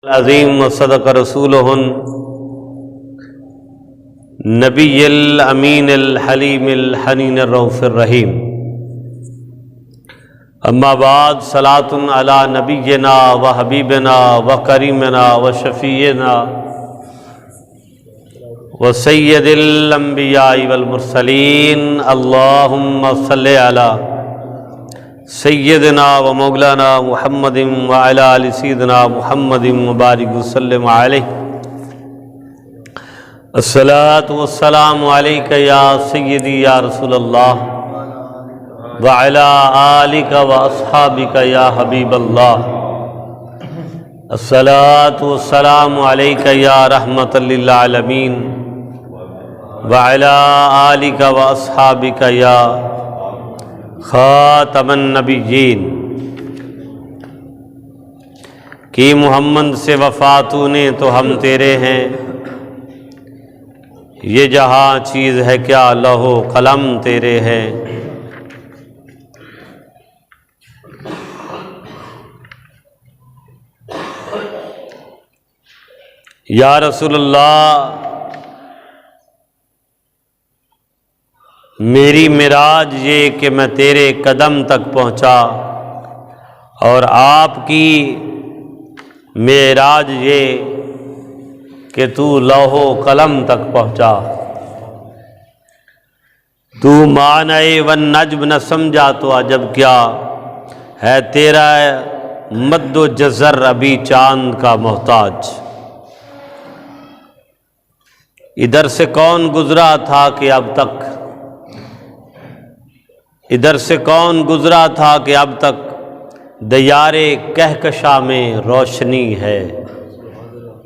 العظیم وصدق رسولہ نبی الامین الحلیم الحنین الرؤوف الرحیم اما بعد صلاۃ علی نبینا و حبیبنا و کریمنا و شفیعنا و سید الانبیاء والمرسلین اللہم صلی علی سیدنا و مولانا محمد وعلی آل سیدنا محمد مبارک وسلم علیہ الصلاۃ والسلام علیک یا سیدی یا رسول اللہ وعلی آلک و اصحابک یا حبیب اللہ الصلاۃ والسلام علیک یا رحمۃ للعالمین وعلی آلک و اصحابک یا خاتم النبیین کی محمد سے وفا تو نے تو ہم تیرے ہیں، یہ جہاں چیز ہے کیا لوح و قلم تیرے ہیں۔ یا رسول اللہ، میری معراج یہ کہ میں تیرے قدم تک پہنچا، اور آپ کی معراج یہ کہ تو لوح و قلم تک پہنچا۔ تو معنی والنجم نہ سمجھا تو عجب کیا ہے، تیرا مد و جزر ابھی چاند کا محتاج۔ ادھر سے کون گزرا تھا کہ اب تک، ادھر سے کون گزرا تھا کہ اب تک دیار کہکشاں میں روشنی ہے،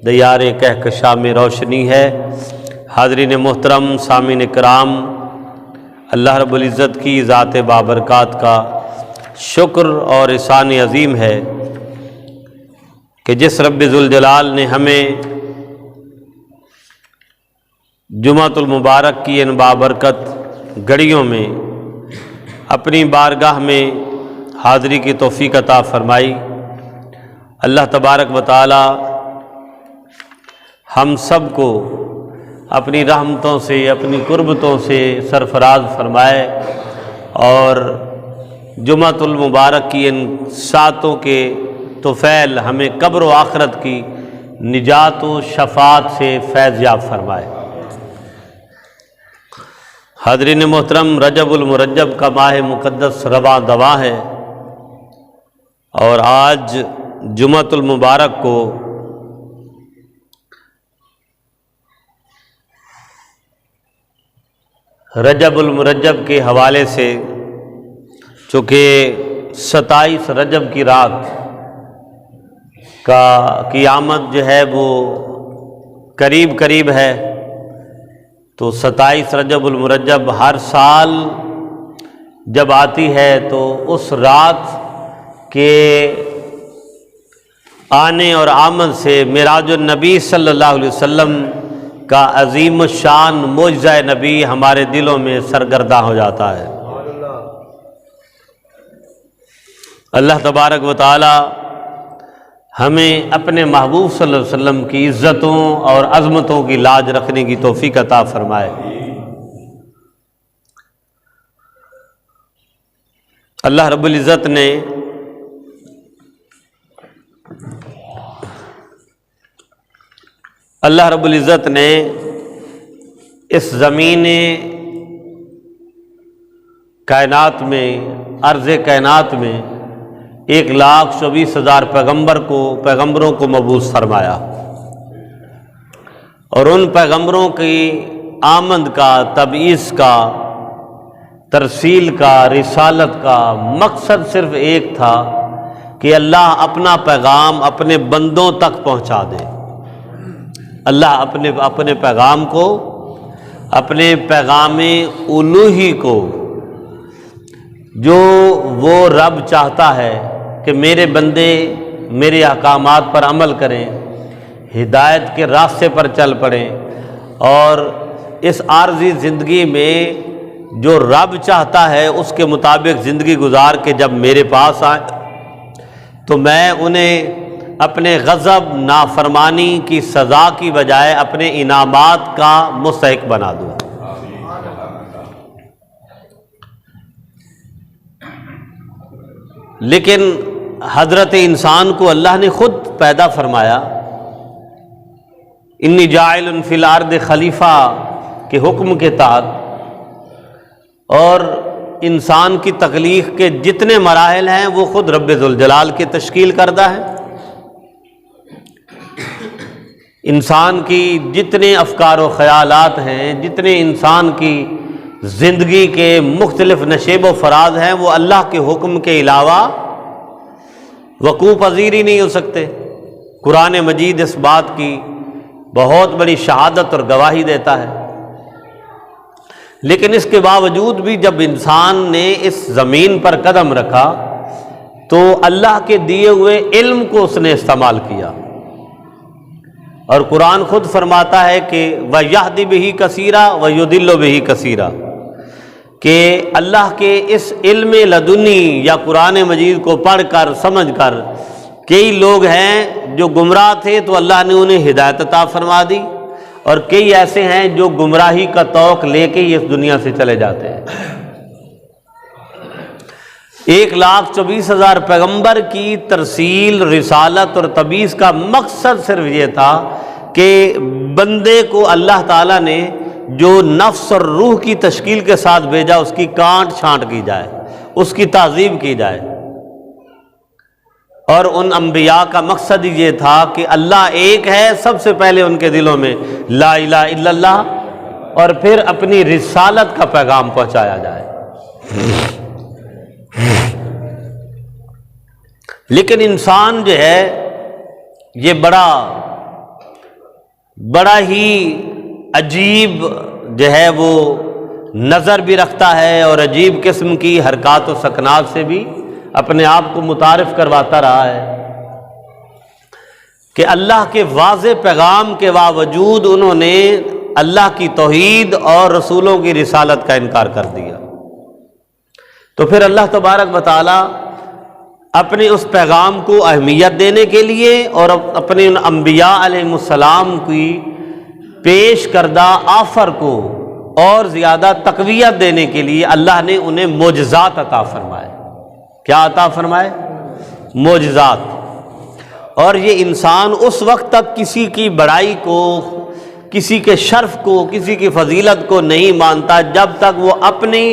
دیار کہکشاں میں روشنی ہے۔ حاضرین محترم، سامعین کرام، اللہ رب العزت کی ذات بابرکات کا شکر اور احسان عظیم ہے کہ جس رب ذوالجلال نے ہمیں جمعۃ المبارک کی ان بابرکت گھڑیوں میں اپنی بارگاہ میں حاضری کی توفیق عطا فرمائی۔ اللہ تبارک و تعالی ہم سب کو اپنی رحمتوں سے، اپنی قربتوں سے سرفراز فرمائے، اور جمعۃ المبارک کی ان ساعتوں کے طفیل ہمیں قبر و آخرت کی نجات و شفاعت سے فیض یاب فرمائے۔ حاضرین محترم، رجب المرجب کا ماہ مقدس رواں دواں ہے، اور آج جمعۃ المبارک کو رجب المرجب کے حوالے سے، چونکہ 27 رجب کی رات کا قیامت جو ہے وہ قریب قریب ہے، تو 27 رجب المرجب ہر سال جب آتی ہے تو اس رات کے آنے اور آمد سے معراج النبی صلی اللہ علیہ وسلم کا عظیم الشان معجزہ نبی ہمارے دلوں میں سرگرداں ہو جاتا ہے۔ اللہ تبارک و تعالی ہمیں اپنے محبوب صلی اللہ علیہ وسلم کی عزتوں اور عظمتوں کی لاج رکھنے کی توفیق عطا فرمائے۔ اللہ رب العزت نے اس زمین کائنات میں، عرض کائنات میں 1,24,000 پیغمبروں کو مبعوث فرمایا، اور ان پیغمبروں کی آمد کا، تبعیض کا، ترسیل کا، رسالت کا مقصد صرف ایک تھا کہ اللہ اپنا پیغام اپنے بندوں تک پہنچا دے۔ اللہ اپنے پیغام کو، اپنے پیغام الوہی کو، جو وہ رب چاہتا ہے کہ میرے بندے میرے احکامات پر عمل کریں، ہدایت کے راستے پر چل پڑیں، اور اس عارضی زندگی میں جو رب چاہتا ہے اس کے مطابق زندگی گزار کے جب میرے پاس آئیں تو میں انہیں اپنے غضب نافرمانی کی سزا کی بجائے اپنے انعامات کا مستحق بنا دوں۔ لیکن حضرت انسان کو اللہ نے خود پیدا فرمایا، انی جاعل فی الارض خلیفہ کے حکم کے تحت، اور انسان کی تخلیق کے جتنے مراحل ہیں وہ خود رب ذوالجلال کی تشکیل کردہ ہے۔ انسان کی جتنے افکار و خیالات ہیں، جتنے انسان کی زندگی کے مختلف نشیب و فراز ہیں، وہ اللہ کے حکم کے علاوہ وقوع پذیر ہی نہیں ہو سکتے۔ قرآن مجید اس بات کی بہت بڑی شہادت اور گواہی دیتا ہے۔ لیکن اس کے باوجود بھی جب انسان نے اس زمین پر قدم رکھا تو اللہ کے دیے ہوئے علم کو اس نے استعمال کیا، اور قرآن خود فرماتا ہے کہ وَيَهْدِ بِهِ كَثِيرًا وَيُضِلُّ بِهِ كَثِيرًا، کہ اللہ کے اس علم لدنی یا قرآن مجید کو پڑھ کر سمجھ کر کئی لوگ ہیں جو گمراہ تھے تو اللہ نے انہیں ہدایت عطا فرما دی، اور کئی ایسے ہیں جو گمراہی کا توق لے کے اس دنیا سے چلے جاتے ہیں۔ 1,24,000 پیغمبر کی ترسیل، رسالت اور تبعیض کا مقصد صرف یہ تھا کہ بندے کو اللہ تعالیٰ نے جو نفس اور روح کی تشکیل کے ساتھ بھیجا اس کی کانٹ چھانٹ کی جائے، اس کی تعظیم کی جائے۔ اور ان انبیاء کا مقصد یہ تھا کہ اللہ ایک ہے، سب سے پہلے ان کے دلوں میں لا الہ الا اللہ، اور پھر اپنی رسالت کا پیغام پہنچایا جائے۔ لیکن انسان جو ہے یہ بڑا ہی عجیب جو ہے وہ نظر بھی رکھتا ہے، اور عجیب قسم کی حرکات و سکنات سے بھی اپنے آپ کو متعارف کرواتا رہا ہے کہ اللہ کے واضح پیغام کے باوجود انہوں نے اللہ کی توحید اور رسولوں کی رسالت کا انکار کر دیا۔ تو پھر اللہ تبارک و تعالی اپنے اس پیغام کو اہمیت دینے کے لیے اور اپنے ان انبیاء علیہ السلام کی پیش کردہ آفر کو اور زیادہ تقویت دینے کے لیے اللہ نے انہیں معجزات عطا فرمائے۔ کیا عطا فرمائے؟ معجزات۔ اور یہ انسان اس وقت تک کسی کی بڑائی کو، کسی کے شرف کو، کسی کی فضیلت کو نہیں مانتا جب تک وہ اپنے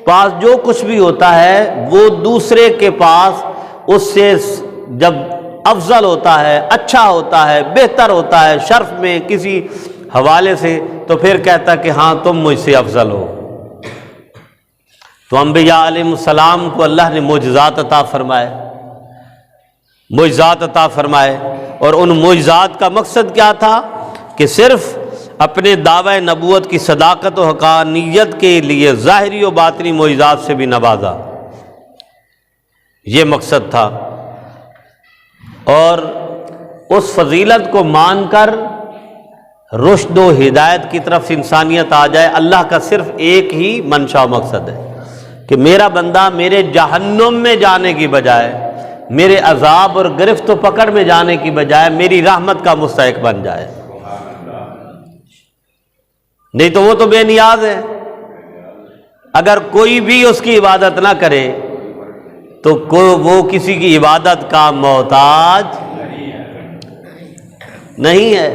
پاس جو کچھ بھی ہوتا ہے وہ دوسرے کے پاس اس سے جب افضل ہوتا ہے، اچھا ہوتا ہے، بہتر ہوتا ہے شرف میں کسی حوالے سے، تو پھر کہتا کہ ہاں تم مجھ سے افضل ہو۔ تو انبیاء علیہ السلام کو اللہ نے معجزات عطا فرمائے، معجزات عطا فرمائے، اور ان معجزات کا مقصد کیا تھا کہ صرف اپنے دعوی نبوت کی صداقت و حقانیت کے لیے ظاہری و باطنی معجزات سے بھی نوازا، یہ مقصد تھا۔ اور اس فضیلت کو مان کر رشد و ہدایت کی طرف انسانیت آ جائے۔ اللہ کا صرف ایک ہی منشا و مقصد ہے کہ میرا بندہ میرے جہنم میں جانے کی بجائے، میرے عذاب اور گرفت و پکڑ میں جانے کی بجائے میری رحمت کا مستحق بن جائے، نہیں تو وہ تو بے نیاز ہے۔ اگر کوئی بھی اس کی عبادت نہ کرے تو وہ کسی کی عبادت کا محتاج نہیں ہے۔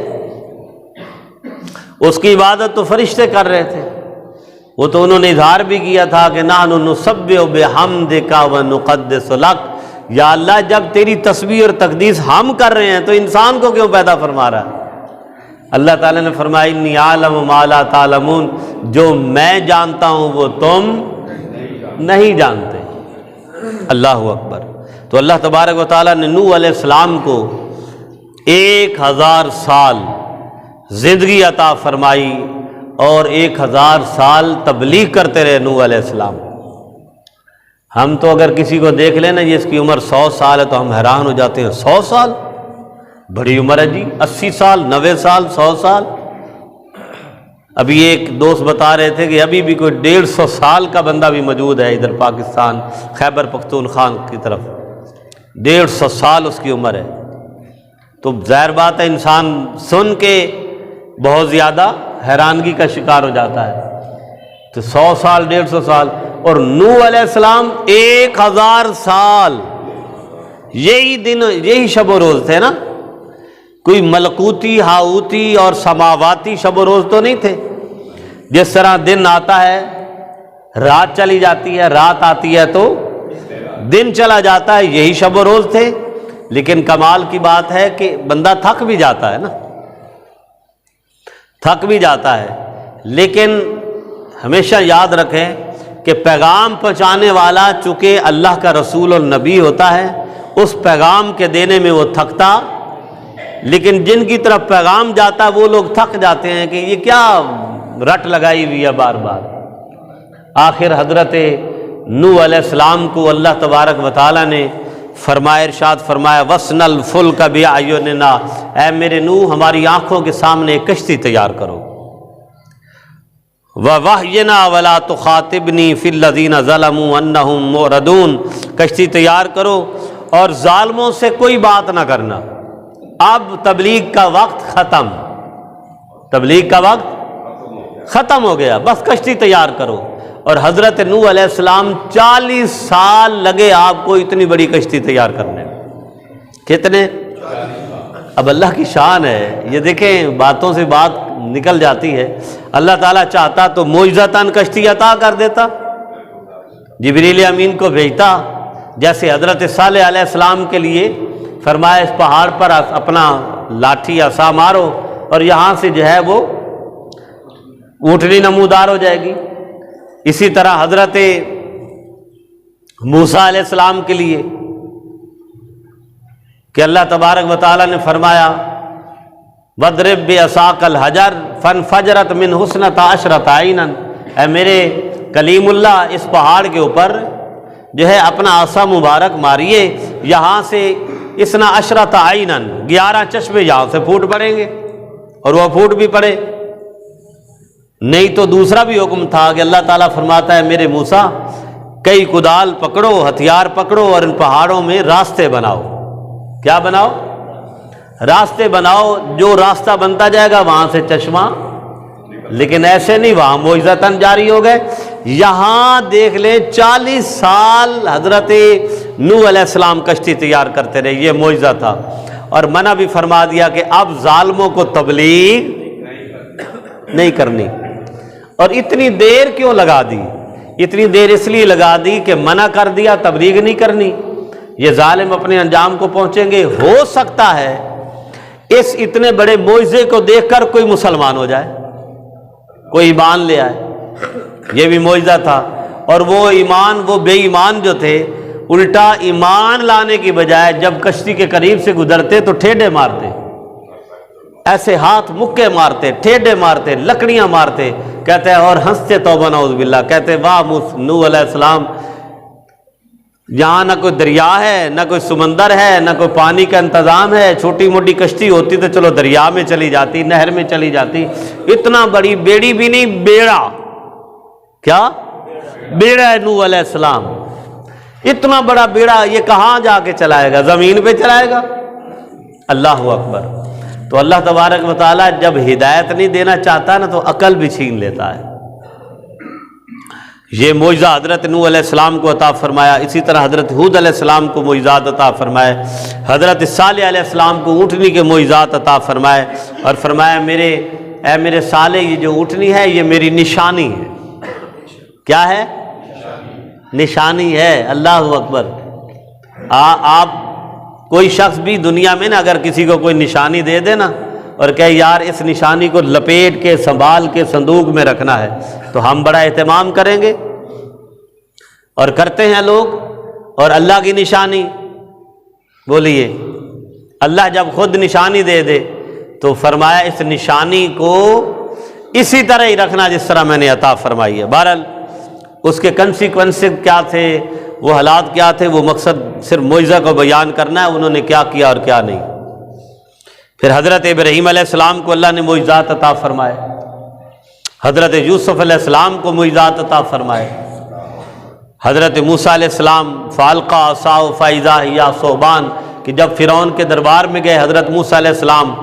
اس کی عبادت تو فرشتے کر رہے تھے، وہ تو انہوں نے اظہار بھی کیا تھا کہ نحن نسبح بحمدک ونقدس لک، یا اللہ جب تیری تسبیح اور تقدیس ہم کر رہے ہیں تو انسان کو کیوں پیدا فرما رہا ہے؟ اللہ تعالیٰ نے فرمایا انی اعلم ما لا تعلمون، جو میں جانتا ہوں وہ تم نہیں جانتے۔ اللہ اکبر۔ تو اللہ تبارک و تعالیٰ نے نوح علیہ السلام کو 1000 سال زندگی عطا فرمائی، اور 1000 سال تبلیغ کرتے رہے نوح علیہ السلام۔ ہم تو اگر کسی کو دیکھ لیں نا جس کی عمر 100 سال ہے تو ہم حیران ہو جاتے ہیں، 100 سال بڑی عمر ہے جی، 80 سال، 90 سال، 100 سال۔ ابھی ایک دوست بتا رہے تھے کہ ابھی بھی کوئی 150 سال کا بندہ بھی موجود ہے ادھر پاکستان خیبر پختونخوا کی طرف، 150 سال اس کی عمر ہے۔ تو ظاہر بات ہے انسان سن کے بہت زیادہ حیرانگی کا شکار ہو جاتا ہے. تو 100 سال 150 سال، اور نوح علیہ السلام 1000 سال، یہی دن یہی شب و روز تھے نا. کوئی ملکوتی ہاؤتی اور سماواتی شب و روز تو نہیں تھے. جس طرح دن آتا ہے رات چلی جاتی ہے، رات آتی ہے تو دن چلا جاتا ہے، یہی شب و روز تھے. لیکن کمال کی بات ہے کہ بندہ تھک بھی جاتا ہے نا، تھک بھی جاتا ہے. لیکن ہمیشہ یاد رکھیں کہ پیغام پہنچانے والا چونکہ اللہ کا رسول اور نبی ہوتا ہے، اس پیغام کے دینے میں وہ تھکتا. لیکن جن کی طرف پیغام جاتا ہے وہ لوگ تھک جاتے ہیں کہ یہ کیا رٹ لگائی ہوئی ہے بار بار. آخر حضرت نوح علیہ السلام کو اللہ تبارک و تعالیٰ نے فرمایا، ارشاد فرمایا وَاسْنَ الْفُلْكَ بِأَعْيُنِنَا، اے میرے نوح ہماری آنکھوں کے سامنے ایک کشتی تیار کرو. وَوَحْيِنَا وَلَا تُخَاطِبْنِي فِي الَّذِينَ ظَلَمُوا أَنَّهُمْ مُعْرَضُونَ، کشتی تیار کرو اور ظالموں سے کوئی بات نہ کرنا. اب تبلیغ کا وقت ختم، تبلیغ کا وقت ختم ہو گیا، بس کشتی تیار کرو. اور حضرت نوح علیہ السلام 40 سال لگے آپ کو اتنی بڑی کشتی تیار کرنے. کتنے؟ اب اللہ کی شان ہے، یہ دیکھیں باتوں سے بات نکل جاتی ہے. اللہ تعالیٰ چاہتا تو معجزتاً کشتی عطا کر دیتا، جبریل امین کو بھیجتا. جیسے حضرت صالح علیہ السلام کے لیے فرمایا اس پہاڑ پر اپنا لاٹھی عصا مارو اور یہاں سے جو ہے وہ اونٹنی نمودار ہو جائے گی. اسی طرح حضرت موسیٰ علیہ السلام کے لیے کہ اللہ تبارک و تعالیٰ نے فرمایا وَاضْرِب بِعَصَاكَ الْحَجَرَ فَانْفَجَرَتْ مِنْهُ اثْنَتَا عَشْرَةَ عَيْنًا، اے میرے کلیم اللہ اس پہاڑ کے اوپر جو ہے اپنا عصا مبارک ماریے، یہاں سے اثنا عشرۃ عینا، 11 چشمے یہاں سے پھوٹ پڑیں گے. اور وہ پھوٹ بھی پڑے. نہیں تو دوسرا بھی حکم تھا کہ اللہ تعالیٰ فرماتا ہے میرے موسیٰ کئی کدال پکڑو، ہتھیار پکڑو اور ان پہاڑوں میں راستے بناؤ. کیا بناؤ؟ راستے بناؤ. جو راستہ بنتا جائے گا وہاں سے چشمہ، لیکن ایسے نہیں، وہاں معجزتاً جاری ہو گئے. یہاں دیکھ لیں 40 سال حضرت نوح علیہ السلام کشتی تیار کرتے رہے، یہ معجزہ تھا. اور منع بھی فرما دیا کہ اب ظالموں کو تبلیغ نہیں کرنی. اور اتنی دیر کیوں لگا دی؟ اتنی دیر اس لیے لگا دی کہ منع کر دیا تبلیغ نہیں کرنی، یہ ظالم اپنے انجام کو پہنچیں گے. ہو سکتا ہے اس اتنے بڑے معجزے کو دیکھ کر کوئی مسلمان ہو جائے، کوئی ایمان لے آئے، یہ بھی معجزہ تھا. اور وہ ایمان، وہ بے ایمان جو تھے الٹا ایمان لانے کی بجائے جب کشتی کے قریب سے گزرتے تو ٹھیڈے مارتے، ایسے ہاتھ مکے مارتے، ٹھیڈے مارتے، لکڑیاں مارتے. کہتے ہیں اور ہنستے توبہ نعوذ باللہ، کہتے واہ نوح علیہ السلام، یہاں نہ کوئی دریا ہے، نہ کوئی سمندر ہے، نہ کوئی پانی کا انتظام ہے. چھوٹی موٹی کشتی ہوتی تو چلو دریا میں چلی جاتی، نہر میں چلی جاتی. اتنا بڑی بیڑی بھی نہیں، بیڑا. کیا بیڑا ہے نوح علیہ السلام، اتنا بڑا بیڑا. یہ کہاں جا کے چلائے گا؟ زمین پہ چلائے گا؟ اللہ اکبر. تو اللہ تبارک و تعالیٰ جب ہدایت نہیں دینا چاہتا نا تو عقل بھی چھین لیتا ہے. یہ معجزہ حضرت نوح علیہ السلام کو عطا فرمایا. اسی طرح حضرت ہود علیہ السلام کو معجزات عطا فرمائے. حضرت صالح علیہ السلام کو اونٹنی کے معجزات عطا فرمائے اور فرمایا اے میرے صالح، یہ جو اونٹنی ہے یہ میری نشانی ہے. کیا ہے؟ نشانی ہے. اللہ اکبر. آپ کوئی شخص بھی دنیا میں نا اگر کسی کو کوئی نشانی دے دے نا اور کہے یار اس نشانی کو لپیٹ کے سنبھال کے صندوق میں رکھنا ہے تو ہم بڑا اہتمام کریں گے، اور کرتے ہیں لوگ. اور اللہ کی نشانی بولیے، اللہ جب خود نشانی دے دے تو فرمایا اس نشانی کو اسی طرح ہی رکھنا جس طرح میں نے عطا فرمائی ہے. بہرحال اس کے کنسیکوینسز کیا تھے، وہ حالات کیا تھے، وہ مقصد صرف معجزہ کو بیان کرنا ہے، انہوں نے کیا کیا اور کیا نہیں. پھر حضرت ابراہیم علیہ السلام کو اللہ نے معجزات عطا فرمائے، حضرت یوسف علیہ السلام کو معجزات عطا فرمائے، حضرت موسیٰ علیہ السلام فالقى عصاه فاذا هي ثعبان کہ جب فرعون کے دربار میں گئے حضرت موسیٰ علیہ السلام،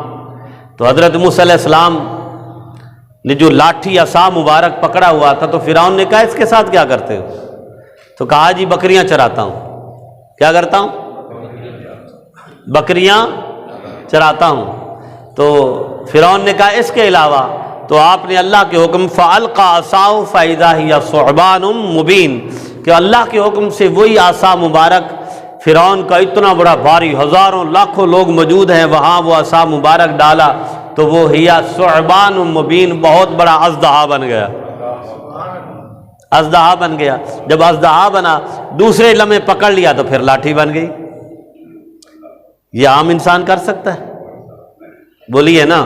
تو حضرت موسیٰ علیہ السلام نے جو لاٹھی عصا مبارک پکڑا ہوا تھا، تو فرعون نے کہا اس کے ساتھ کیا کرتے ہو؟ تو کہا جی بکریاں چراتا ہوں۔ کیا کرتا ہوں؟ بکریاں چراتا ہوں۔ تو فرعون نے کہا اس کے علاوہ؟ تو آپ نے اللہ کے حکم فَأَلْقَى عَصَاهُ فَإِذَا هِيَ ثُعْبَانٌ مُبِينٌ کہ اللہ کے حکم سے وہی عصا مبارک، فرعون کا اتنا بڑا بھاری، ہزاروں لاکھوں لوگ موجود ہیں وہاں، وہ عصا مبارک ڈالا تو وہ ہیا ثعبان مبین، بہت بڑا اژدہا بن گیا، اژدہا بن گیا۔ جب اژدہا بنا دوسرے لمحے پکڑ لیا تو پھر لاٹھی بن گئی۔ یہ عام انسان کر سکتا ہے؟ بولیے نا،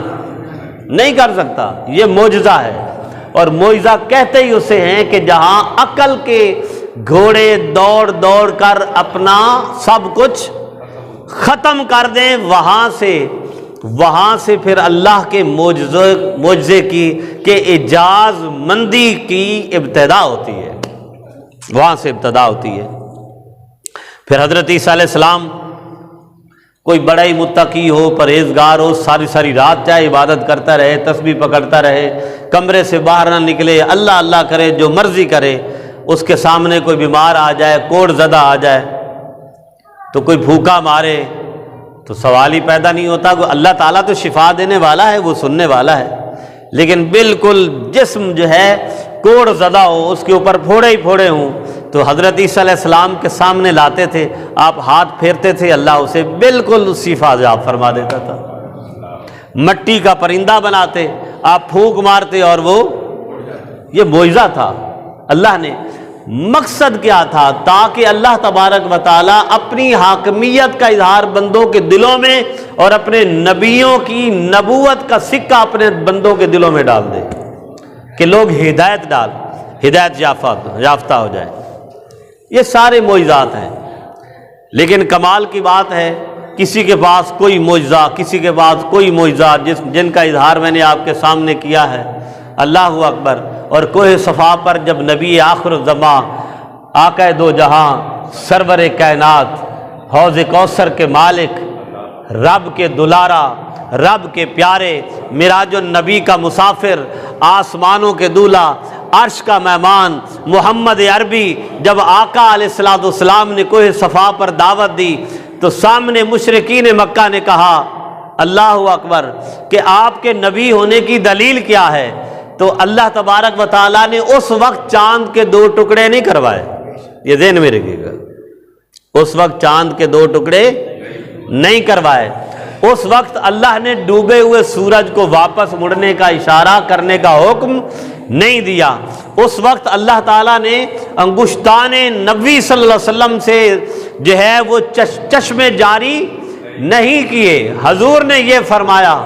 نہیں کر سکتا۔ یہ معجزہ ہے، اور معجزہ کہتے ہی اسے ہیں کہ جہاں عقل کے گھوڑے دوڑ دوڑ کر اپنا سب کچھ ختم کر دیں، وہاں سے پھر اللہ کے معجزے کی کہ اعجاز مندی کی ابتدا ہوتی ہے، وہاں سے ابتدا ہوتی ہے۔ پھر حضرت عیسیٰ علیہ السلام کوئی بڑا ہی متقی ہو، پرہیزگار ہو، ساری رات چاہے عبادت کرتا رہے، تسبیح پکڑتا رہے، کمرے سے باہر نہ نکلے، اللہ اللہ کرے، جو مرضی کرے، اس کے سامنے کوئی بیمار آ جائے، کوڑ زدہ آ جائے، تو کوئی بھوکا مارے تو سوال ہی پیدا نہیں ہوتا۔ اللہ تعالیٰ تو شفا دینے والا ہے، وہ سننے والا ہے، لیکن بالکل جسم جو ہے کوڑ زدہ ہو، اس کے اوپر پھوڑے ہی پھوڑے ہوں، تو حضرت عیسیٰ علیہ السلام کے سامنے لاتے تھے، آپ ہاتھ پھیرتے تھے، اللہ اسے بالکل شفا یاب فرما دیتا تھا۔ مٹی کا پرندہ بناتے، آپ پھونک مارتے اور وہ، یہ معجزہ تھا اللہ نے۔ مقصد کیا تھا؟ تاکہ اللہ تبارک و تعالیٰ اپنی حاکمیت کا اظہار بندوں کے دلوں میں اور اپنے نبیوں کی نبوت کا سکہ اپنے بندوں کے دلوں میں ڈال دے، کہ لوگ ہدایت یافتہ ہو جائے۔ یہ سارے معجزات ہیں، لیکن کمال کی بات ہے کسی کے پاس کوئی معجزہ، کسی کے پاس کوئی معجزہ جن کا اظہار میں نے آپ کے سامنے کیا ہے۔ اللہ اکبر۔ اور کوہ صفا پر جب نبی آخر الزماں، آقا دو جہاں، سرور کائنات، حوض کوثر کے مالک، رب کے دلارا، رب کے پیارے، معراج النبی کا مسافر، آسمانوں کے دولہ، عرش کا مہمان محمد عربی، جب آقا علیہ السلام نے کوہ صفا پر دعوت دی تو سامنے مشرکین مکہ نے کہا اللہ اکبر کہ آپ کے نبی ہونے کی دلیل کیا ہے؟ تو اللہ تبارک و تعالیٰ نے اس وقت چاند کے 2 ٹکڑے نہیں کروائے، یہ ذہن میں رکھیے گا، اس وقت چاند کے 2 ٹکڑے نہیں کروائے۔ اس وقت اللہ نے ڈوبے ہوئے سورج کو واپس مڑنے کا اشارہ کرنے کا حکم نہیں دیا۔ اس وقت اللہ تعالیٰ نے انگشتان نبی صلی اللہ علیہ وسلم سے جو ہے وہ چشمے جاری نہیں کیے۔ حضور نے یہ فرمایا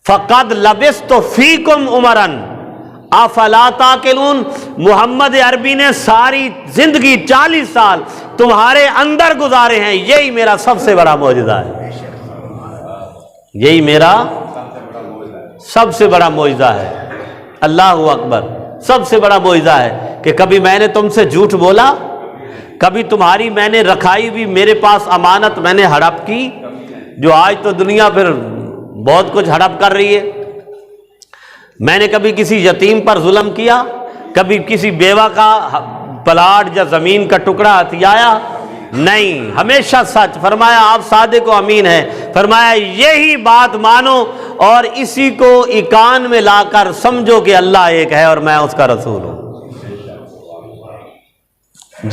فَقَدْ لَبِثْتُ فِيكُمْ عُمَرًا افلا تعقلون، محمد عربی نے ساری زندگی 40 سال تمہارے اندر گزارے ہیں، یہی میرا سب سے بڑا معجزہ ہے، یہی میرا سب سے بڑا معجزہ ہے۔ اللہ اکبر۔ سب سے بڑا معجزہ ہے کہ کبھی میں نے تم سے جھوٹ بولا، کبھی تمہاری میں نے رکھائی بھی میرے پاس امانت میں نے ہڑپ کی، جو آج تو دنیا پھر بہت کچھ ہڑپ کر رہی ہے۔ میں نے کبھی کسی یتیم پر ظلم کیا، کبھی کسی بیوہ کا پلاٹ یا زمین کا ٹکڑا ہتھیایا نہیں، ہمیشہ سچ فرمایا۔ آپ صادق و امین ہیں، فرمایا یہی بات مانو اور اسی کو ایقان میں لا کر سمجھو کہ اللہ ایک ہے اور میں اس کا رسول ہوں۔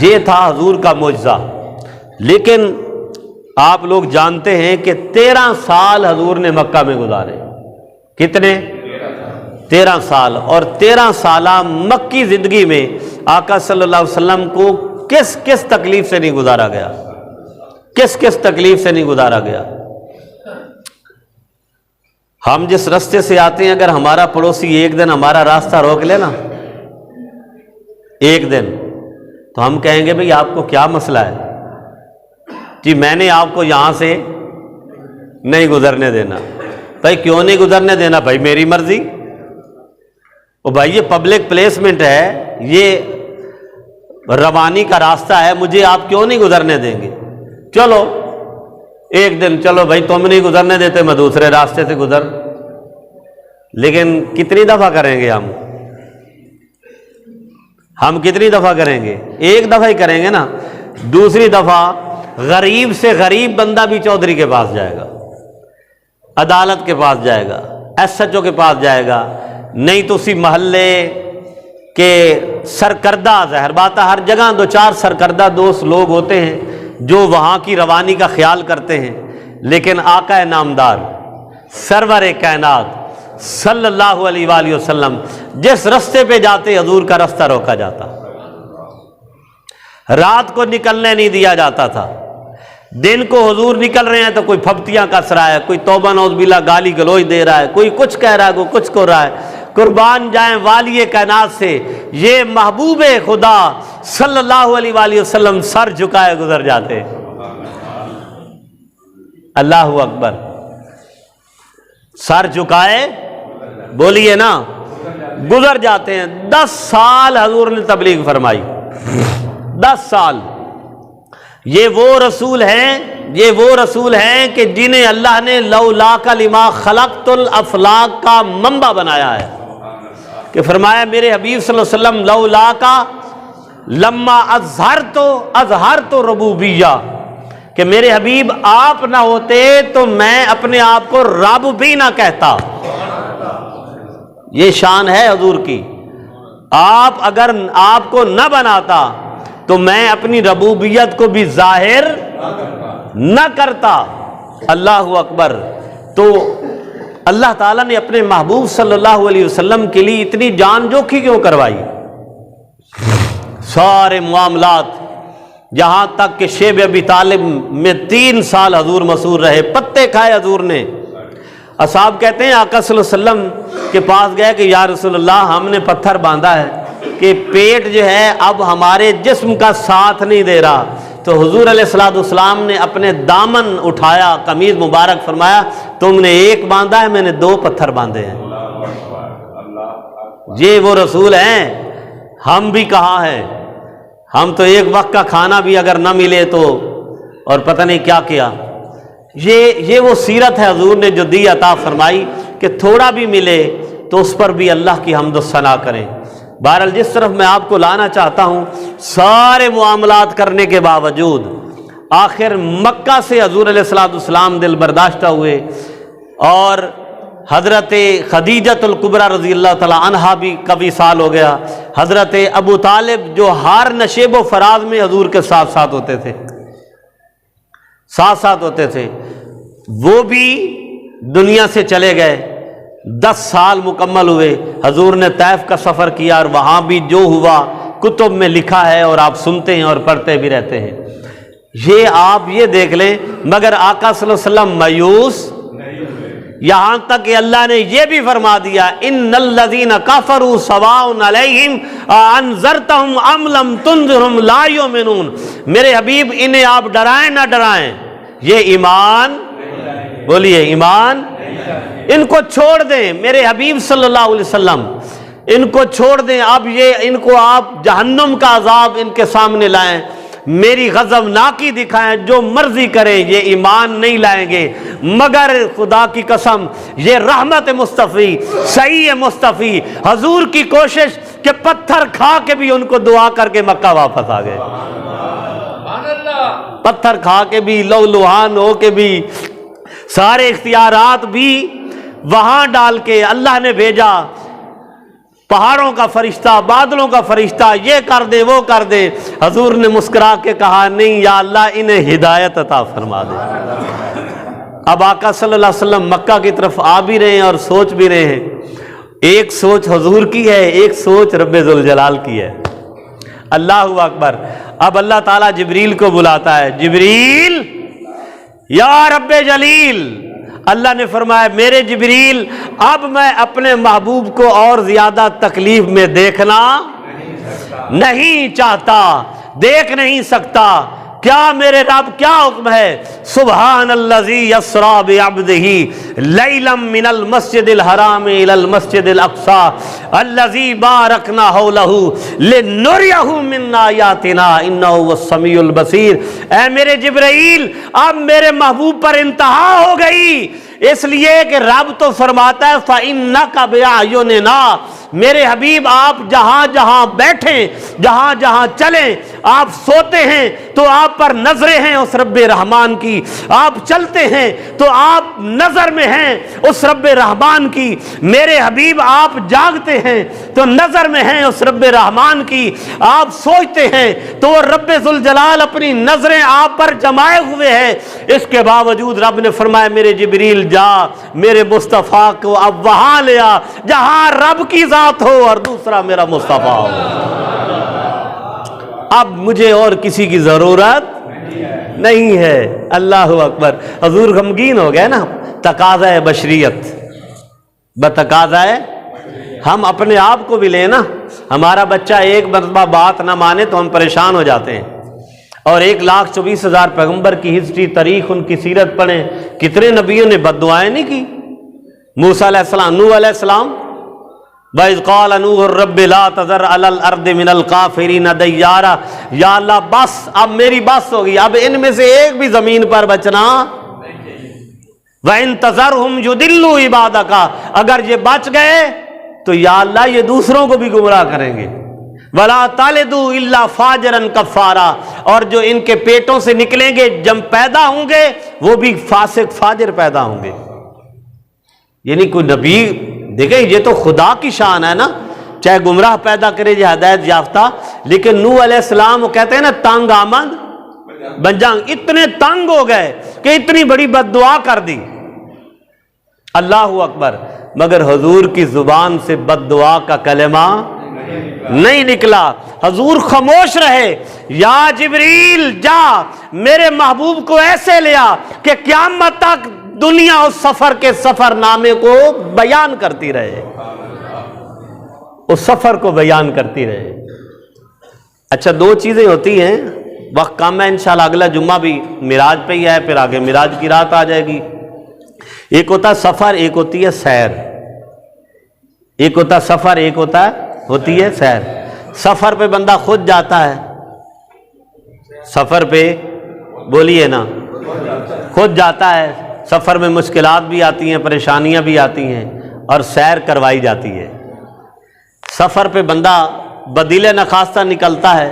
یہ تھا حضور کا معجزہ۔ لیکن آپ لوگ جانتے ہیں کہ 13 سال حضور نے مکہ میں گزارے۔ کتنے؟ 13 سال۔ اور 13 سالہ مکی زندگی میں آقا صلی اللہ علیہ وسلم کو کس کس تکلیف سے نہیں گزارا گیا، کس کس تکلیف سے نہیں گزارا گیا۔ ہم جس راستے سے آتے ہیں، اگر ہمارا پڑوسی ایک دن ہمارا راستہ روک لے نا، ایک دن، تو ہم کہیں گے بھئی آپ کو کیا مسئلہ ہے؟ جی میں نے آپ کو یہاں سے نہیں دینا۔ بھائی کیوں نہیں گزرنے دینا؟ بھائی میری مرضی۔ او بھائی یہ پبلک پلیسمنٹ ہے، یہ روانی کا راستہ ہے، مجھے آپ کیوں نہیں گزرنے دیں گے؟ چلو ایک دن چلو بھائی تم نہیں گزرنے دیتے میں دوسرے راستے سے گزر، لیکن کتنی دفعہ کریں گے ہم کتنی دفعہ کریں گے؟ ایک دفعہ ہی کریں گے نا۔ دوسری دفعہ غریب سے غریب بندہ بھی چودھری کے پاس جائے گا، عدالت کے پاس جائے گا، ایس ایچ او کے پاس جائے گا، نہیں تو اسی محلے کے سرکردہ، ظاہر بات ہے ہر جگہ دو چار سرکردہ دوست لوگ ہوتے ہیں جو وہاں کی روانی کا خیال کرتے ہیں، لیکن آقا نامدار سرور کائنات صلی اللہ علیہ وآلہ وسلم جس رستے پہ جاتے حضور کا رستہ روکا جاتا، رات کو نکلنے نہیں دیا جاتا تھا، دن کو حضور نکل رہے ہیں تو کوئی پھپتیاں کس رہا ہے، کوئی توبہ نعوذ باللہ گالی گلوچ دے رہا ہے، کوئی کچھ کہہ رہا ہے، کوئی کچھ کر رہا ہے۔ قربان جائیں والی کائنات سے، یہ محبوب خدا صلی اللہ علیہ وآلہ وسلم سر جھکائے گزر جاتے۔ اللہ اکبر، سر جھکائے بولیے نا گزر جاتے ہیں۔ 10 سال حضور نے تبلیغ فرمائی، 10 سال۔ یہ وہ رسول ہیں کہ جنہیں اللہ نے لولاک لما خلقت الافلاق کا منبع بنایا ہے، کہ فرمایا میرے حبیب صلی اللہ علیہ وسلم لولاک لما اظہرت ربوبیہ، کہ میرے حبیب آپ نہ ہوتے تو میں اپنے آپ کو رب بھی نہ کہتا۔ یہ شان ہے حضور کی، آپ اگر آپ کو نہ بناتا تو میں اپنی ربوبیت کو بھی ظاہر نہ کرتا۔ اللہ اکبر۔ تو اللہ تعالیٰ نے اپنے محبوب صلی اللہ علیہ وسلم کے لیے اتنی جان جوکھی کیوں کروائی؟ سارے معاملات، جہاں تک کہ شیب ابی طالب میں 3 سال حضور مسحور رہے، پتے کھائے حضور نے۔ اصحاب کہتے ہیں آقا صلی اللہ علیہ وسلم کے پاس گئے کہ یا رسول اللہ ہم نے پتھر باندھا ہے کہ پیٹ جو ہے اب ہمارے جسم کا ساتھ نہیں دے رہا، تو حضور علیہ الصلوۃ والسلام نے اپنے دامن اٹھایا، قمیض مبارک، فرمایا تم نے ایک باندھا ہے، میں نے 2 پتھر باندھے ہیں۔ یہ وہ رسول ہیں، ہم بھی کہاں ہیں؟ ہم تو ایک وقت کا کھانا بھی اگر نہ ملے تو اور پتہ نہیں کیا کیا۔ یہ وہ سیرت ہے حضور نے جو دی عطا فرمائی کہ تھوڑا بھی ملے تو اس پر بھی اللہ کی حمد و ثنا کریں۔ بہرحال جس طرف میں آپ کو لانا چاہتا ہوں، سارے معاملات کرنے کے باوجود آخر مکہ سے حضور علیہ الصلوۃ والسلام دل برداشتہ ہوئے، اور حضرت خدیجۃ الکبریٰ رضی اللہ تعالی عنہا بھی کبھی سال ہو گیا، حضرت ابو طالب جو ہر نشیب و فراز میں حضور کے ساتھ ساتھ ہوتے تھے، وہ بھی دنیا سے چلے گئے۔ 10 سال مکمل ہوئے، حضور نے طائف کا سفر کیا، اور وہاں بھی جو ہوا کتب میں لکھا ہے اور آپ سنتے ہیں اور پڑھتے بھی رہتے ہیں۔ یہ آپ یہ دیکھ لیں، مگر آقا صلی اللہ علیہ وسلم مایوس، یہاں تک کہ اللہ نے یہ بھی فرما دیا ان الذین کفروا سواء علیہم انذرتہم ام لم تنذرہم لا یؤمنون۔ میرے حبیب انہیں آپ ڈرائیں نہ ڈرائیں، یہ ایمان، بولیے ایمان، ان کو چھوڑ دیں۔ میرے حبیب صلی اللہ علیہ وسلم ان کو چھوڑ دیں، اب یہ ان کو آپ جہنم کا عذاب ان کے سامنے لائیں، میری غضبناکی دکھائیں، جو مرضی کریں، یہ ایمان نہیں لائیں گے۔ مگر خدا کی قسم یہ رحمت مصطفی، صحیح مصطفی، حضور کی کوشش کہ پتھر کھا کے بھی ان کو دعا کر کے مکہ واپس آ گئے، پتھر کھا کے بھی، لہوحان ہو کے بھی، سارے اختیارات بھی وہاں ڈال کے اللہ نے بھیجا، پہاڑوں کا فرشتہ، بادلوں کا فرشتہ، یہ کر دے وہ کر دے۔ حضور نے مسکرا کے کہا نہیں یا اللہ انہیں ہدایت عطا فرما دے۔ اب آقا صلی اللہ علیہ وسلم مکہ کی طرف آ بھی رہے ہیں اور سوچ بھی رہے ہیں، ایک سوچ حضور کی ہے، ایک سوچ رب ذوالجلال کی ہے۔ اللہ اکبر۔ اب اللہ تعالیٰ جبریل کو بلاتا ہے، جبریل یا رب جلیل۔ اللہ نے فرمایا میرے جبریل اب میں اپنے محبوب کو اور زیادہ تکلیف میں دیکھنا نہیں چاہتا، دیکھ نہیں سکتا، کیا میرے رب کیا حکم ہے؟ سبحان الذی یسری بعبدہ لیلا من المسجد الحرام الی المسجد الاقصی الذی بارکنا حولہ لنریہ من آیاتنا انہ هو السمیع البصیر۔ اے میرے جبرائیل، اب میرے محبوب پر انتہا ہو گئی، اس لیے کہ رب تو فرماتا ہے فَإِنَّكَ بِأَعْيُنِنَا، میرے حبیب آپ جہاں جہاں بیٹھیں، جہاں جہاں چلیں، آپ سوتے ہیں تو آپ پر نظریں ہیں اس رب رحمان کی، آپ چلتے ہیں تو آپ نظر میں ہیں اس رب رحمان کی، میرے حبیب آپ جاگتے ہیں تو نظر میں ہیں اس رب رحمان کی، آپ سوچتے ہیں تو وہ رب ذوالجلال اپنی نظریں آپ پر جمائے ہوئے ہیں۔ اس کے باوجود رب نے فرمایا میرے جبریل جا میرے مصطفیٰ کو اب وہاں لے آ جہاں رب کی ذات ہو اور دوسرا میرا مصطفیٰ ہو۔ اب مجھے اور کسی کی ضرورت نہیں ہے۔ اللہ اکبر۔ حضور غمگین ہو گئے نا، تقاضۂ بشریت، بتقاضۂ ہم اپنے آپ کو بھی لیں نا، ہمارا بچہ ایک مرتبہ بات نہ مانے تو ہم پریشان ہو جاتے ہیں، اور 1,24,000 پیغمبر کی ہسٹری، تاریخ، ان کی سیرت پڑھیں، کتنے نبیوں نے بد دعائیں نہیں کی۔ موسیٰ علیہ السلام، نوح علیہ السلام، وَإِذْ قَالَ نُوحٌ رَبِّ لَا تَذَرْ عَلَى الْأَرْضِ مِنَ الْكَافِرِينَ دَيَّارًا، یا اللہ بس، اب میری بس ہوگی، اب ان میں سے ایک بھی زمین پر بچنا۔ وَإِن تَذَرْهُمْ يُضِلُّوا عِبَادَكَ، اگر یہ بچ گئے تو یا اللہ یہ دوسروں کو بھی گمراہ کریں گے۔ وَلَا تَلِدُوا إِلَّا فَاجِرًا كَفَّارًا، اور جو ان کے پیٹوں سے نکلیں گے جب پیدا ہوں گے وہ بھی فاسق فاجر پیدا ہوں گے۔ یعنی کوئی نبی، دیکھیں یہ تو خدا کی شان ہے نا، چاہے گمراہ پیدا کرے یا ہدایت یافتہ، لیکن نوح علیہ السلام وہ کہتے ہیں نا تنگ آمد بنجانگ، اتنے تنگ ہو گئے کہ اتنی بڑی بد دعا کر دی۔ اللہ اکبر۔ مگر حضور کی زبان سے بد دعا کا کلمہ نہیں نکلا، حضور خاموش رہے۔ یا جبریل جا میرے محبوب کو ایسے لیا کہ قیامت تک دنیا اس سفر کے سفر نامے کو بیان کرتی رہے، اس سفر کو بیان کرتی رہے۔ اچھا، دو چیزیں ہوتی ہیں، وقت کم ہے، انشاءاللہ اگلا جمعہ بھی معراج پہ ہی ہے، پھر آگے معراج کی رات آ جائے گی۔ ایک ہوتا ہے سفر، ایک ہوتی ہے سیر۔ ایک ہوتا ہے سفر، ایک ہوتی ہے سیر۔ سفر پہ بندہ خود جاتا ہے، سفر پہ بولیے نا، خود جاتا ہے، سفر میں مشکلات بھی آتی ہیں، پریشانیاں بھی آتی ہیں، اور سیر کروائی جاتی ہے۔ سفر پہ بندہ بدیل نخواستہ نکلتا ہے،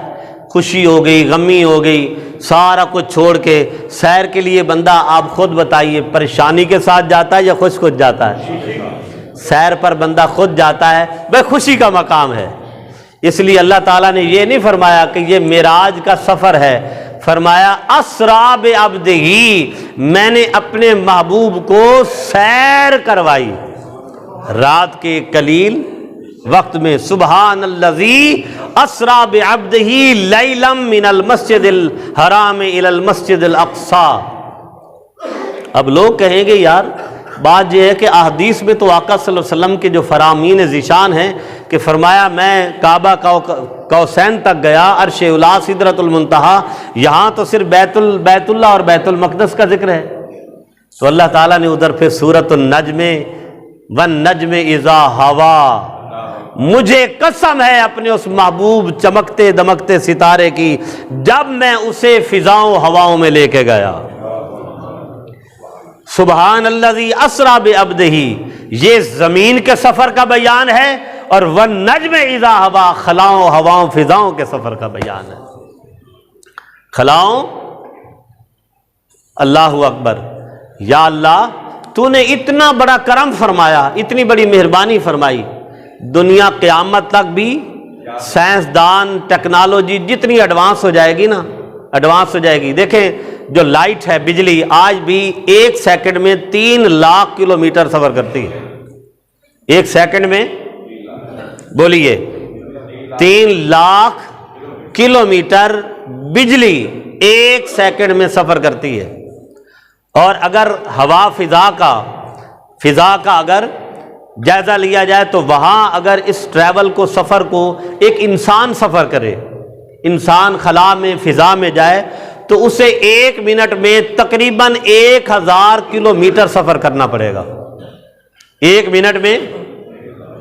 خوشی ہو گئی، غمی ہو گئی، سارا کچھ چھوڑ کے سیر کے لیے بندہ، آپ خود بتائیے، پریشانی کے ساتھ جاتا ہے یا خوش خود جاتا ہے؟ سیر پر بندہ خود جاتا ہے، بے خوشی کا مقام ہے۔ اس لیے اللہ تعالیٰ نے یہ نہیں فرمایا کہ یہ معراج کا سفر ہے، فرمایا اسرا بعبدہ، میں نے اپنے محبوب کو سیر کروائی رات کے قلیل وقت میں۔ سبحان الذی اسرا بعبدہ لیلا من المسجد الحرام الی المسجد الاقصی۔ اب لوگ کہیں گے یار بات یہ ہے کہ احادیث میں تو آقا صلی اللہ علیہ وسلم کے جو فرامین ذیشان ہیں کہ فرمایا میں کعبہ قوسین تک گیا، عرش اعلیٰ، سدرۃ المنتہا، یہاں تو صرف بیت اللہ اور بیت المقدس کا ذکر ہے۔ تو اللہ تعالیٰ نے ادھر پھر سورۃ النجم والنجم اذا ہوا، مجھے قسم ہے اپنے اس محبوب چمکتے دمکتے ستارے کی جب میں اسے فضاؤں ہواؤں میں لے کے گیا۔ سبحان الذی اسرا بعبدہ، یہ زمین کے سفر کا بیان ہے، اور والنجم اذا ہوا، خلاؤں ہواؤں فضاؤں کے سفر کا بیان ہے۔ خلاؤں، اللہ اکبر۔ یا اللہ تو نے اتنا بڑا کرم فرمایا، اتنی بڑی مہربانی فرمائی، دنیا قیامت تک بھی سائنسدان ٹیکنالوجی جتنی ایڈوانس ہو جائے گی نا، ایڈوانس ہو جائے گی۔ دیکھیں جو لائٹ ہے، بجلی، آج بھی 1 سیکنڈ میں 3 لاکھ کلومیٹر سفر کرتی ہے۔ 1 سیکنڈ میں بولیے 3 لاکھ کلومیٹر بجلی 1 سیکنڈ میں سفر کرتی ہے۔ اور اگر ہوا فضا کا اگر جائزہ لیا جائے تو وہاں اگر اس ٹریول کو، سفر کو ایک انسان سفر کرے، انسان خلا میں فضا میں جائے تو اسے 1 منٹ میں تقریباً 1000 کلومیٹر سفر کرنا پڑے گا۔ 1 منٹ میں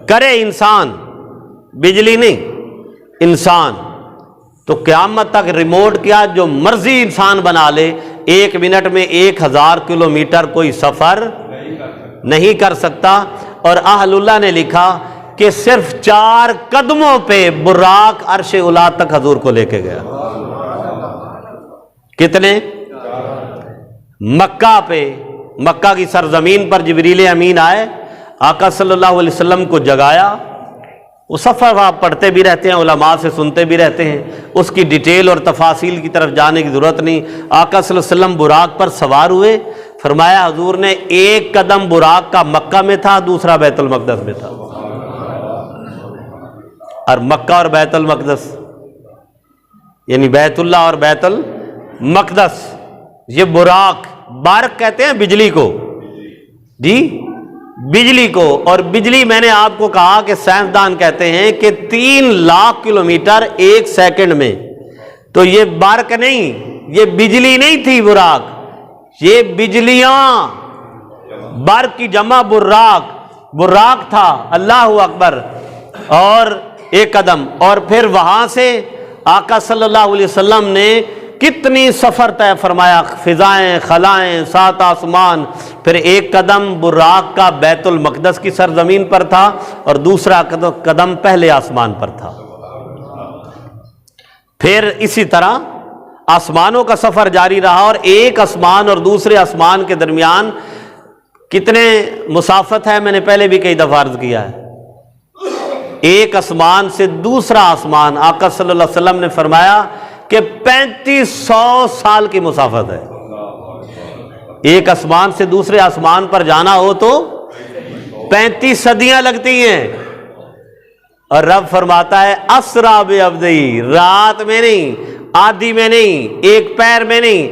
کرے انسان، بجلی نہیں، انسان۔ تو قیامت تک ریموٹ کیا جو مرضی انسان بنا لے، 1 منٹ میں 1000 کلومیٹر کوئی سفر نہیں کر سکتا۔ اور اہل اللہ نے لکھا کہ صرف 4 قدموں پہ براق عرش اولا تک حضور کو لے کے گیا۔ کتنے؟ مکہ پہ، مکہ کی سرزمین پر جبریل امین آئے، آقا صلی اللہ علیہ وسلم کو جگایا۔ وہ سفر آپ پڑھتے بھی رہتے ہیں، علماء سے سنتے بھی رہتے ہیں، اس کی ڈیٹیل اور تفاصیل کی طرف جانے کی ضرورت نہیں۔ آقا صلی اللہ علیہ وسلم براق پر سوار ہوئے، فرمایا حضور نے 1 قدم براق کا مکہ میں تھا، دوسرا بیت المقدس میں تھا۔ اور مکہ اور بیت المقدس یعنی بیت اللہ اور بیت المقدس، یہ براق، بارق کہتے ہیں بجلی کو، جی بجلی کو۔ اور بجلی میں نے آپ کو کہا کہ سائنسدان کہتے ہیں کہ 3 لاکھ کلومیٹر 1 سیکنڈ میں۔ تو یہ بارق نہیں، یہ بجلی نہیں تھی براق، یہ بجلیاں، برق کی جمع براق تھا۔ اللہ اکبر۔ اور 1 قدم، اور پھر وہاں سے آقا صلی اللہ علیہ وسلم نے کتنی سفر طے فرمایا، فضائیں، خلائیں، 7 آسمان۔ پھر 1 قدم براق کا بیت المقدس کی سرزمین پر تھا، اور دوسرا قدم پہلے آسمان پر تھا۔ پھر اسی طرح آسمانوں کا سفر جاری رہا، اور ایک آسمان اور دوسرے آسمان کے درمیان کتنے مسافت ہے، میں نے پہلے بھی کئی دفعہ عرض کیا ہے۔ ایک آسمان سے دوسرا آسمان، آقا صلی اللہ علیہ وسلم نے فرمایا کہ 3500 سال کی مسافت ہے۔ ایک آسمان سے دوسرے آسمان پر جانا ہو تو 35 صدیاں لگتی ہیں۔ اور رب فرماتا ہے اسرا بعبدی، رات میں نہیں، آدھی میں نہیں، 1 پیر میں نہیں،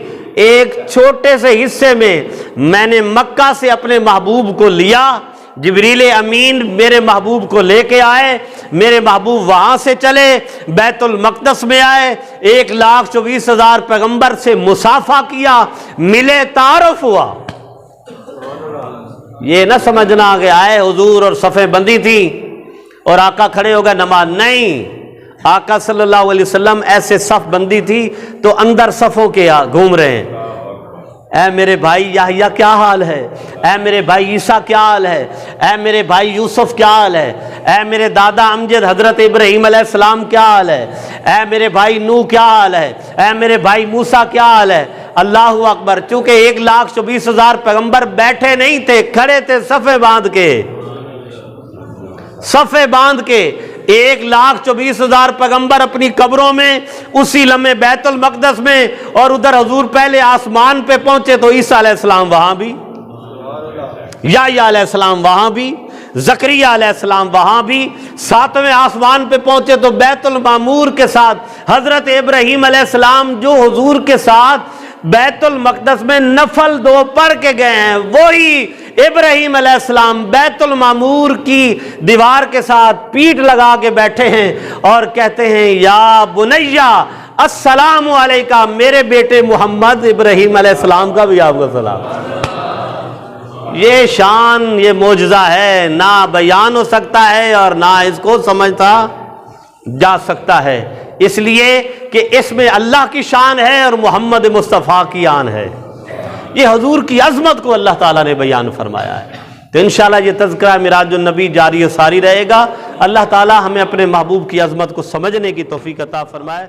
ایک چھوٹے سے حصے میں نے مکہ سے اپنے محبوب کو لیا، جبریل امین میرے محبوب کو لے کے آئے، میرے محبوب وہاں سے چلے بیت المقدس میں آئے، 1,24,000 پیغمبر سے مصافحہ کیا، ملے، تعارف ہوا۔ یہ نہ سمجھنا کہ آئے حضور اور صفیں بندی تھی اور آقا کھڑے ہو گئے نماز، نہیں، آقا صلی اللہ علیہ وسلم ایسے صف بندی تھی تو اندر صفوں کے گھوم رہے ہیں۔ اے میرے بھائی یحییٰ کیا حال ہے، اے میرے بھائی عیسیٰ کیا حال ہے، اے میرے بھائی یوسف کیا حال ہے، اے میرے دادا امجد حضرت ابراہیم علیہ السلام کیا حال ہے، اے میرے بھائی نوح کیا حال ہے، اے میرے بھائی موسیٰ کیا حال ہے۔ اللہ اکبر۔ چونکہ 1,24,000 پیغمبر بیٹھے نہیں تھے، کھڑے تھے صفیں باندھ کے، صفیں باندھ کے۔ 1,24,000 پیغمبر اپنی قبروں میں، اسی لمحے بیت المقدس میں، اور ادھر حضور پہلے آسمان پہ پہنچے تو عیسیٰ علیہ السلام وہاں بھی، یحییٰ علیہ السلام وہاں بھی، زکریہ علیہ السلام وہاں بھی، 7ویں آسمان پہ پہنچے تو بیت المعمور کے ساتھ حضرت ابراہیم علیہ السلام جو حضور کے ساتھ بیت المقدس میں نفل 2 پڑھ کے گئے ہیں، وہی ابراہیم علیہ السلام بیت المعمور کی دیوار کے ساتھ پیٹھ لگا کے بیٹھے ہیں اور کہتے ہیں یا بنیہ السلام علیکہ، میرے بیٹے محمد ابراہیم علیہ السلام کا بھی آپ کو سلام۔ یہ شان، یہ معجزہ ہے، نہ بیان ہو سکتا ہے اور نہ اس کو سمجھتا جا سکتا ہے، اس لیے کہ اس میں اللہ کی شان ہے اور محمد مصطفیٰ کی آن ہے۔ یہ حضور کی عظمت کو اللہ تعالیٰ نے بیان فرمایا ہے۔ تو انشاءاللہ یہ تذکرہ معراج النبی جاری و ساری رہے گا۔ اللہ تعالیٰ ہمیں اپنے محبوب کی عظمت کو سمجھنے کی توفیق عطا فرمائے۔